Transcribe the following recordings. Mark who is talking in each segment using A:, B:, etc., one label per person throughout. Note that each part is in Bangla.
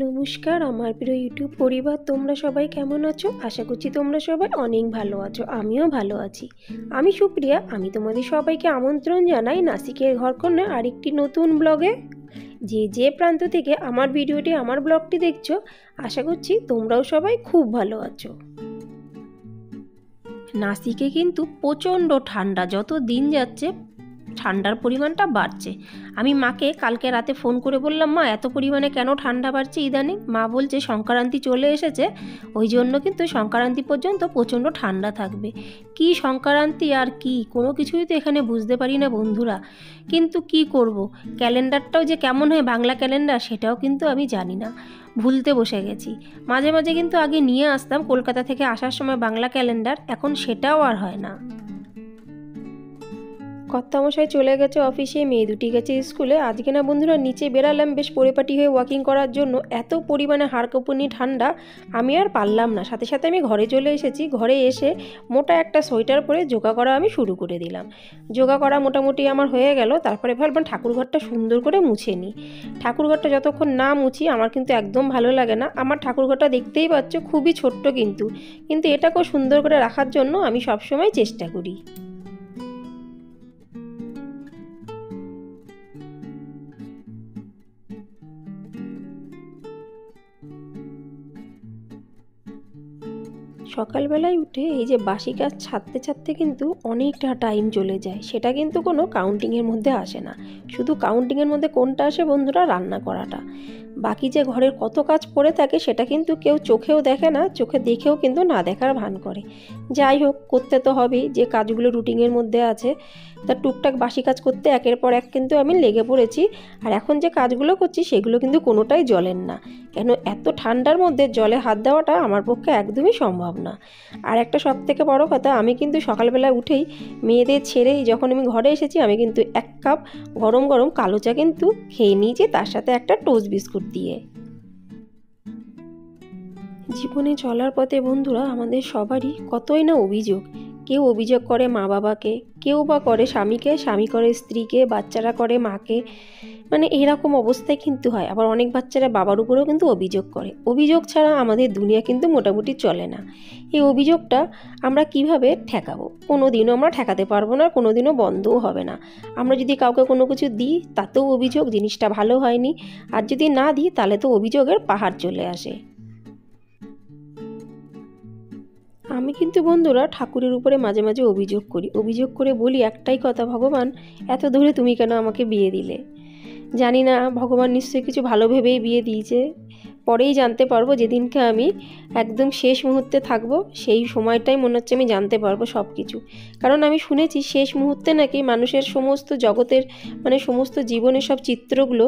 A: নমস্কার আমার প্রিয় ইউটিউব পরিবার, তোমরা সবাই কেমন আছো? আশা করছি তোমরা সবাই অনেক ভালো আছো। আমিও ভালো আছি। আমি সুপ্রিয়া। আমি তোমাদের সবাইকে আমন্ত্রণ জানাই নাসিকের ঘরকন্যার আরেকটি নতুন ব্লগে। যে প্রান্ত থেকে আমার ভিডিওটি, আমার ব্লগটি দেখছো, আশা করছি তোমরাও সবাই খুব ভালো আছো। নাসিকে কিন্তু প্রচণ্ড ঠান্ডা, যত দিন যাচ্ছে ঠান্ডার পরিমাণটা বাড়ছে। আমি মাকে কালকে রাতে ফোন করে বললাম, মা এত পরিমাণে কেন ঠান্ডা বাড়ছে ইদানিং? মা বলছে সংক্রান্তি চলে এসেছে, ওই জন্য কিন্তু সংক্রান্তি পর্যন্ত প্রচণ্ড ঠান্ডা থাকবে। কি সংক্রান্তি আর কি, কোনো কিছুই তো এখানে বুঝতে পারি না বন্ধুরা। কিন্তু কি করব, ক্যালেন্ডারটাও যে কেমন হয় বাংলা ক্যালেন্ডার সেটাও কিন্তু আমি জানি না, ভুলতে বসে গেছি। মাঝে মাঝে কিন্তু আগে নিয়ে আসতাম কলকাতা থেকে আসার সময় বাংলা ক্যালেন্ডার, এখন সেটাও আর হয় না। কর্তামশাই চলে গেছে অফিসে, মেয়ে দুটি গেছে স্কুলে। আজকে না বন্ধুরা নিচে বেরালাম বেশ পরিপাটি হয়ে ওয়াকিং করার জন্য। এত পরিমাণে হাড়কাঁপুনি ঠান্ডা, আমি আর পারলাম না। সাথে সাথে আমি ঘরে চলে এসেছি। ঘরে এসে মোটা একটা সোয়েটার পরে যোগা করা আমি শুরু করে দিলাম। যোগা করা মোটামুটি আমার হয়ে গেল। তারপরে ভাবলাম ঠাকুরঘরটা সুন্দর করে মুছে নিই। ঠাকুরঘরটা যতক্ষণ না মুছি আমার কিন্তু একদম ভালো লাগে না। আমার ঠাকুরঘরটা দেখতেই পাচ্ছ খুবই ছোট্ট, কিন্তু এটাকেও সুন্দর করে রাখার জন্য আমি সবসময় চেষ্টা করি। সকালবেলায় উঠে এই যে বাসি কাজ ছাড়তে ছাড়তে কিন্তু অনেকটা টাইম চলে যায়। সেটা কিন্তু কোনো কাউন্টিংয়ের মধ্যে আসে না। শুধু কাউন্টিংয়ের মধ্যে কোনটা আসে বন্ধুরা? রান্না করাটা। বাকি যে ঘরের কত কাজ পড়ে থাকে সেটা কিন্তু কেউ চোখেও দেখে না, চোখে দেখেও কিন্তু না দেখার ভান করে। যাই হোক, করতে তো হবেই, যে কাজগুলো রুটিনের মধ্যে আছে। তা টুকটাক বাসি কাজ করতে একের পর এক কিন্তু আমি লেগে পড়েছি। আর এখন যে কাজগুলো করছি সেগুলো কিন্তু কোনোটাই জলের না। কেন, এত ঠান্ডার মধ্যে জলে হাত দেওয়াটা আমার পক্ষে একদমই সম্ভব না। আর একটা সবথেকে বড় কথা, আমি কিন্তু সকালবেলা উঠেই মেয়েদের ছেড়েই যখন আমি ঘরে এসেছি, আমি কিন্তু 1 কাপ গরম গরম কালো চা কিন্তু খেয়ে নিয়েছি, তার সাথে একটা টোস্ট বিস্কুট দিয়ে। জীবনে চলার পথে বন্ধুরা আমাদের সবারই কতই না অভিযোগ। কেউ অভিযোগ করে মা বাবাকে, কেউ বা করে স্বামীকে, স্বামী করে স্ত্রীকে, বাচ্চারা করে মাকে। মানে এরকম অবস্থায় কিন্তু হয়। আবার অনেক বাচ্চারা বাবার উপরেও কিন্তু অভিযোগ করে। অভিযোগ ছাড়া আমাদের দুনিয়া কিন্তু মোটামুটি চলে না। এই অভিযোগটা আমরা কিভাবে ঠেকাবো? কোনো দিনও আমরা ঠেকাতে পারবো না, কোনো দিনও বন্ধও হবে না। আমরা যদি কাউকে কোনো কিছু দিই তাতেও অভিযোগ, জিনিসটা ভালো হয়নি। আর যদি না দিই তাহলে তো অভিযোগের পাহাড় চলে আসে। আমি কিন্তু বন্ধুরা ঠাকুরের উপরে মাঝে মাঝে অভিযোগ করে বলি একটাই কথা, ভগবান এত দূরে তুমি কেন আমাকে বিয়ে দিলে? জানি না, ভগবান নিশ্চয়ই কিছু ভালো ভেবেই বিয়ে দিয়েছে। পরেই জানতে পারবো, যেদিনকে আমি একদম শেষ মুহূর্তে থাকবো সেই সময়টাই মনে হচ্ছে আমি জানতে পারবো সব কিছু। কারণ আমি শুনেছি শেষ মুহূর্তে নাকি মানুষের সমস্ত জগতের, মানে সমস্ত জীবনের সব চিত্রগুলো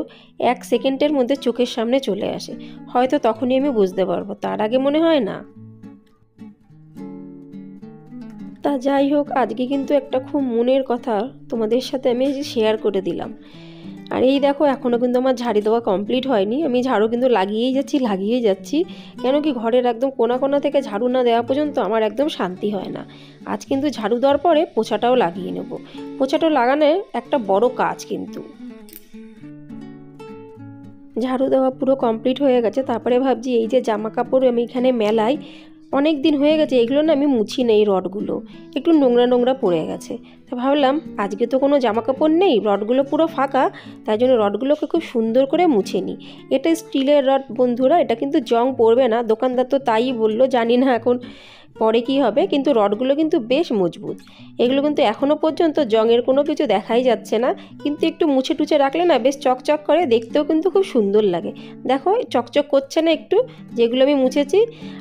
A: 1 সেকেন্ডের মধ্যে চোখের সামনে চলে আসে। হয়তো তখনই আমি বুঝতে পারবো, তার আগে মনে হয় না। তা যাই হোক, আজকে কিন্তু একটা খুব মনের কথা তোমাদের সাথে আমি শেয়ার করে দিলাম। আর এই দেখো, এখনও কিন্তু আমার ঝাড়ি দেওয়া কমপ্লিট হয়নি। আমি ঝাড়ু কিন্তু লাগিয়েই যাচ্ছি। কেন কি, ঘরের একদম কোনা কোনা থেকে ঝাড়ু না দেওয়া পর্যন্ত আমার একদম শান্তি হয় না। আজ কিন্তু ঝাড়ু দেওয়ার পরে পোছাটাও লাগিয়ে নেব। পোছাটা লাগানোর একটা বড় কাজ কিন্তু। ঝাড়ু দেওয়া পুরো কমপ্লিট হয়ে গেছে। তারপরে ভাবছি এই যে জামা কাপড় আমি এখানে মেলাই, অনেক দিন হয়ে গেছে এগুলো না আমি মুছি নেই, রডগুলো একটু নোংরা নোংরা পড়ে গেছে। তো ভাবলাম আজকে তো কোনো জামা কাপড় নেই, রডগুলো পুরো ফাঁকা, তাই জন্য রডগুলোকে খুব সুন্দর করে মুছে নিই। এটা স্টিলের রড বন্ধুরা, এটা কিন্তু জং পড়বে না, দোকানদার তো তাই বললো। জানি না এখন পরে কি হবে, কিন্তু রডগুলো কিন্তু বেশ মজবুত। এগুলো কিন্তু এখনও পর্যন্ত জংয়ের কোনো কিছু দেখাই যাচ্ছে না। কিন্তু একটু মুছে টুছে রাখলে না বেশ চকচক করে, দেখতেও কিন্তু খুব সুন্দর লাগে। দেখো চকচক করছে না একটু, যেগুলো আমি মুছেছি।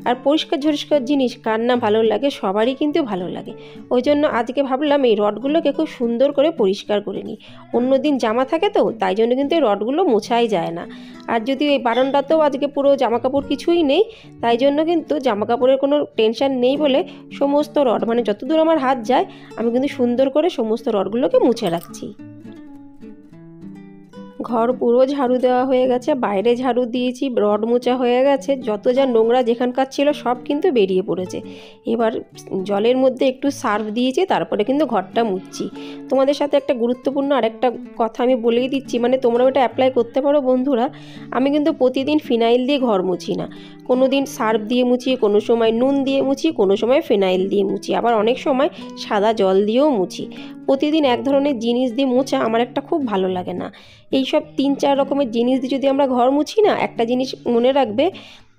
A: আর পরিষ্কার ঝরিষ্কার জিনিস কার না ভালো লাগে, সবারই কিন্তু ভালো লাগে। ওই জন্য আজকে ভাবলাম এই রডগুলোকে খুব সুন্দর করে পরিষ্কার করে নিই। অন্য দিন জামা থাকে তো, তাই জন্য কিন্তু এই রডগুলো মোছাই যায় না। আর যদি এই বারান্দাতেও আজকে পুরো জামা কাপড় কিছুই নেই, তাই জন্য কিন্তু জামা কাপড়ের কোনো টেনশন নেই বলে সমস্ত রড, মানে যতদূর আমার হাত যায় আমি কিন্তু সুন্দর করে সমস্ত রডগুলোকে মুছে রাখছি। ঘর পুরো ঝাড়ু দেওয়া হয়ে গেছে, বাইরে ঝাড়ু দিয়েছি, রড মোচা হয়ে গেছে, যত যা নোংরা যেখানকার ছিল সব কিন্তু বেরিয়ে পড়েছে। এবার জলের মধ্যে একটু সার্ফ দিয়েছি, তারপরে কিন্তু ঘরটা মুছছি। তোমাদের সাথে একটা গুরুত্বপূর্ণ আরেকটা কথা আমি বলেই দিচ্ছি, মানে তোমরা ওটা অ্যাপ্লাই করতে পারো বন্ধুরা। আমি কিন্তু প্রতিদিন ফিনাইল দিয়ে ঘর মুছি না, কোনো দিন সার্ফ দিয়ে মুছি, কোনো সময় নুন দিয়ে মুছি, কোনো সময় ফিনাইল দিয়ে মুছি, আবার অনেক সময় সাদা জল দিয়েও মুছি। প্রতিদিন এক ধরনের জিনিস দিয়ে মোছা আমার একটা খুব ভালো লাগে না। এইসব 3-4 রকমের জিনিস দিয়ে যদি আমরা ঘর মুছি না, একটা জিনিস মনে রাখবে,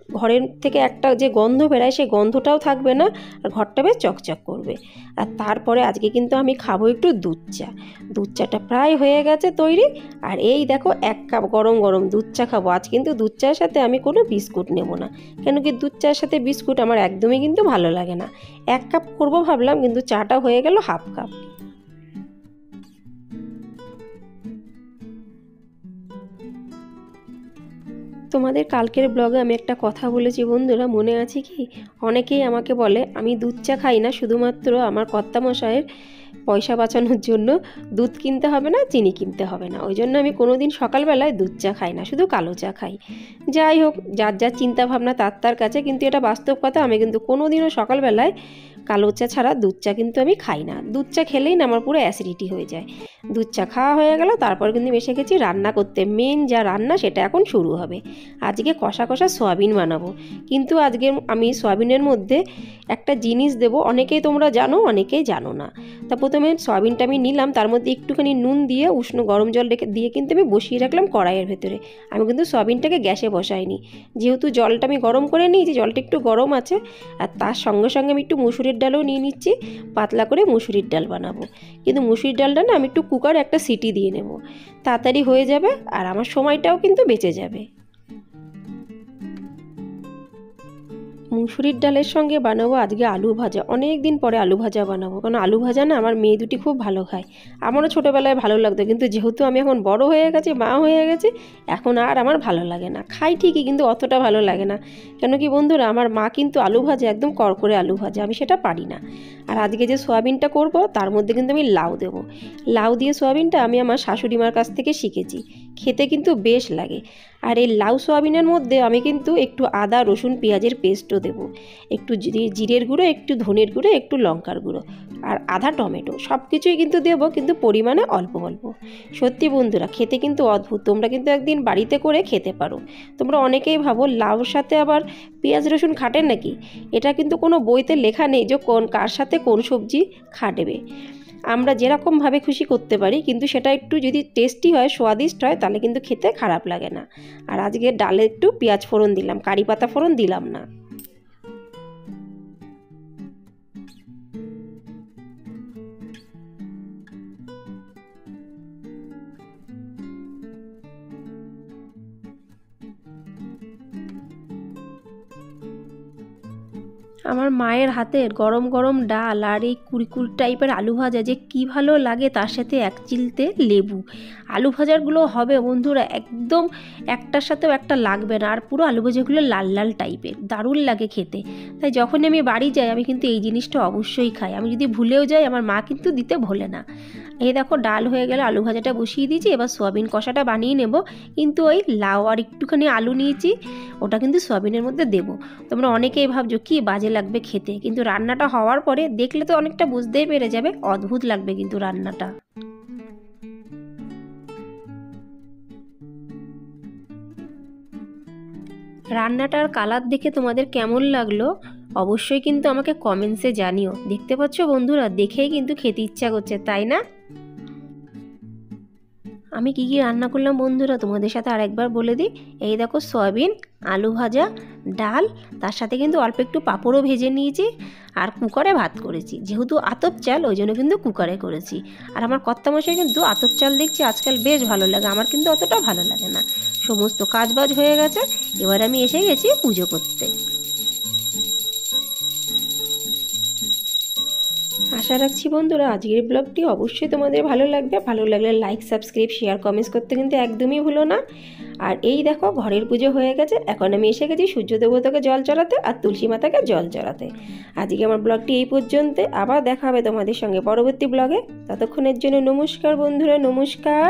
A: ঘরের থেকে একটা যে গন্ধ বেরায় সেই গন্ধটাও থাকবে না, আর ঘরটা বেশ চকচক করবে। আর তারপরে আজকে কিন্তু আমি খাবো একটু দুধ চা। দুধ চাটা প্রায় হয়ে গেছে তৈরি। আর এই দেখো 1 কাপ গরম গরম দুধ চা খাবো। আজ কিন্তু দুধ চায়ের সাথে আমি কোনো বিস্কুট নেব না, কেন কি দুধ চায়ের সাথে বিস্কুট আমার একদমই কিন্তু ভালো লাগে না। 1 কাপ করবো ভাবলাম, কিন্তু চাটা হয়ে গেল 1/2 কাপ। তোমাদের কালকের ব্লগে আমি একটা কথা বলেছি বন্ধুরা, মনে আছে কি? অনেকেই আমাকে বলে আমি দুধ চা খাই না শুধুমাত্র আমার কর্তামশায়ের পয়সা বাঁচানোর জন্য, দুধ কিনতে হবে না, চিনি কিনতে হবে না, ওই জন্য আমি কোনো দিন সকালবেলায় দুধ চা খাই না, শুধু কালো চা খাই। যাই হোক, যার যার চিন্তাভাবনা তার কাছে, কিন্তু এটা বাস্তব কথা। আমি কিন্তু কোনো দিনও সকালবেলায় কালো চা ছাড়া দুধ চা কিন্তু আমি খাই না। দুধ চা খেলেই না আমার পুরো অ্যাসিডিটি হয়ে যায়। দুধ চা খাওয়া হয়ে গেল, তারপর কিন্তু এসে গেছি রান্না করতে। মেন যা রান্না সেটা এখন শুরু হবে। আজকে কষা কষা সয়াবিন বানাবো, কিন্তু আজকে আমি সয়াবিনের মধ্যে একটা জিনিস দেবো, অনেকেই তোমরা জানো, অনেকেই জানো না। তা প্রথমে সয়াবিনটা আমি নিলাম, তার মধ্যে একটুখানি নুন দিয়ে উষ্ণ গরম জল দিয়ে কিন্তু আমি বসিয়ে রাখলাম কড়াইয়ের ভেতরে। আমি কিন্তু সয়াবিনটাকে গ্যাসে বসাইনি, যেহেতু জলটা আমি গরম করে নিয়েছি, জলটা একটু গরম আছে। আর তার সঙ্গে সঙ্গে আমি একটু মুসুরির ডালও নিয়ে নিচ্ছি, পাতলা করে মুসুরির ডাল বানাবো। কিন্তু মুসুরির ডালটা না আমি একটু কুকারে একটা সিটি দিয়ে নেব, তাড়াতাড়ি হয়ে যাবে আর আমার সময়টাও কিন্তু বেঁচে যাবে। মুসুরির ডালের সঙ্গে বানাবো আজকে আলু ভাজা। অনেক দিন পরে আলু ভাজা বানাবো, কারণ আলু ভাজা না আমার মেয়ে দুটি খুব ভালো খায়। আমারও ছোটোবেলায় ভালো লাগতো, কিন্তু যেহেতু আমি এখন বড় হয়ে গেছি, মা হয়ে গেছি, এখন আর আমার ভালো লাগে না। খাই ঠিকই, কিন্তু অতটা ভালো লাগে না। কেন কি বন্ধুরা, আমার মা কিন্তু আলু ভাজা একদম করকরে আলু ভাজা, আমি সেটা পারি না। আর আজকে যে সয়াবিনটা করব তার মধ্যে কিন্তু আমি লাউ দেবো। লাউ দিয়ে সয়াবিনটা আমি আমার শাশুড়ি মার কাছ থেকে শিখেছি, খেতে কিন্তু বেশ লাগে। আর এই লাউ সয়াবিনের মধ্যে আমি কিন্তু একটু আদা রসুন পেঁয়াজের পেস্টও দেবো, একটু জিরের গুঁড়ো, একটু ধনের গুঁড়ো, একটু লঙ্কার গুঁড়ো, আর আধা টমেটো, সব কিছুই কিন্তু দেবো, কিন্তু পরিমাণে অল্প অল্প। সত্যি বন্ধুরা, খেতে কিন্তু অদ্ভুত। তোমরা কিন্তু একদিন বাড়িতে করে খেতে পারো। তোমরা অনেকেই ভাবো লাউর সাথে আবার পেঁয়াজ রসুন খাটেন নাকি। এটা কিন্তু কোনো বইতে লেখা নেই যে কার সাথে কোন সবজি খাটবে। আমরা যেরকমভাবে খুশি করতে পারি, কিন্তু সেটা একটু যদি টেস্টি হয়, স্বাদিষ্ট হয়, তাহলে কিন্তু খেতে খারাপ লাগে না। আর আজকে ডালে একটু পেঁয়াজ ফোড়ন দিলাম, কারি পাতা ফোড়ন দিলাম না। আমার মায়ের হাতের গরম গরম ডাল আর এই কুড়কুড় টাইপের আলু ভাজা যে কী ভালো লাগে, তার সাথে 1 চিলতে লেবু। আলু ভাজাগুলো হবে বন্ধুরা একদম একটার সাথেও একটা লাগবে না, আর পুরো আলু ভাজাগুলো লাল লাল টাইপের, দারুণ লাগে খেতে। তাই যখন আমি বাড়ি যাই আমি কিন্তু এই জিনিসটা অবশ্যই খাই। আমি যদি ভুলেও যাই, আমার মা কিন্তু দিতে ভোলে না। এই দেখো ডাল হয়ে গেল, আলু ভাজাটা বসিয়ে দিয়েছি, এবার সয়াবিন কষাটা বানিয়ে নেব। কিন্তু ওই লাউ আর একটুখানি আলু নিয়েছি, ওটা কিন্তু সয়াবিনের মধ্যে দেবো। তোমরা অনেকেই ভাবছো কি বাজে লাগবে খেতে, কিন্তু রান্নাটা হওয়ার পরে দেখলে তো অনেকটা বুঝতেই পেরে যাবে, অদ্ভুত লাগবে কিন্তু রান্নাটা। রান্নাটার কালার দেখে তোমাদের কেমন লাগলো অবশ্যই কিন্তু আমাকে কমেন্টসে জানিও। দেখতে পাচ্ছ বন্ধুরা, দেখেই কিন্তু খেতে ইচ্ছা করছে, তাই না? আমি কি কি রান্না করলাম বন্ধুরা তোমাদের সাথে আরেকবার বলে দিই। এই দেখো সয়াবিন, আলু ভাজা, ডাল, তার সাথে কিন্তু অল্প একটু পাঁপড়ও ভেজে নিয়েছি, আর কুকারে ভাত করেছি। যেহেতু আতপ চাল, ওই জন্য কিন্তু কুকারে করেছি। আর আমার কর্তামশাই কিন্তু আতপ চাল দেখছি আজকাল বেশ ভালো লাগে, আমার কিন্তু অতটা ভালো লাগে না। সমস্ত কাজবাজ হয়ে গেছে, এবার আমি এসে গেছি পুজো করতে। আশা রাখছি বন্ধুরা আজকের ব্লগটি অবশ্যই তোমাদের ভালো লাগবে। ভালো লাগলে লাইক, সাবস্ক্রাইব, শেয়ার, কমেন্টস করতে কিন্তু একদমই ভুলো না। আর এই দেখো ঘরের পুজো হয়ে গেছে, এখন আমি এসে গেছি সূর্য দেবতাকে জল চড়াতে আর তুলসী মাতাকে জল চড়াতে। আজকে আমার ব্লগটি এই পর্যন্ত, আবার দেখা হবে তোমাদের সঙ্গে পরবর্তী ব্লগে। ততক্ষণের জন্য নমস্কার বন্ধুরা, নমস্কার।